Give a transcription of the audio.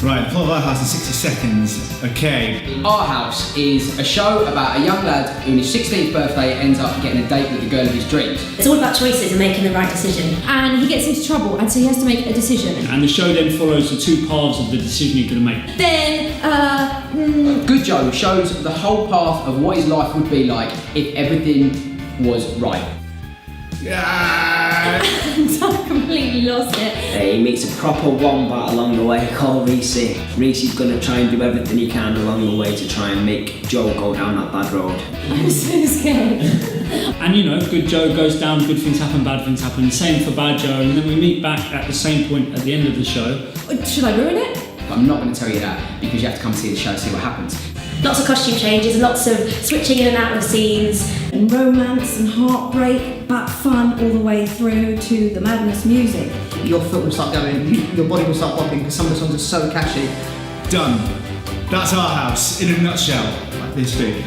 Right, the plot of Our House in 60 seconds. Okay. Our House is a show about a young lad who on his 16th birthday ends up getting a date with the girl of his dreams. It's all about choices and making the right decision. And he gets into trouble, and so he has to make a decision. And the show then follows the two paths of the decision you're going to make. Then, Good Joe shows the whole path of what his life would be like if everything was right. I completely lost it. He meets a proper wombat along the way called Reese. Reese's gonna try and do everything he can along the way to try and make Joe go down that bad road. I'm so scared. And you know, Good Joe goes down, good things happen, bad things happen. Same for Bad Joe, and then we meet back at the same point at the end of the show. Should I ruin it? I'm not going to tell you that because you have to come see the show to see what happens. Lots of costume changes, lots of switching in and out of scenes. And romance and heartbreak, but fun all the way through to the madness music. Your foot will start going, your body will start bobbing because some of the songs are so catchy. Done. That's Our House in a nutshell, like this big.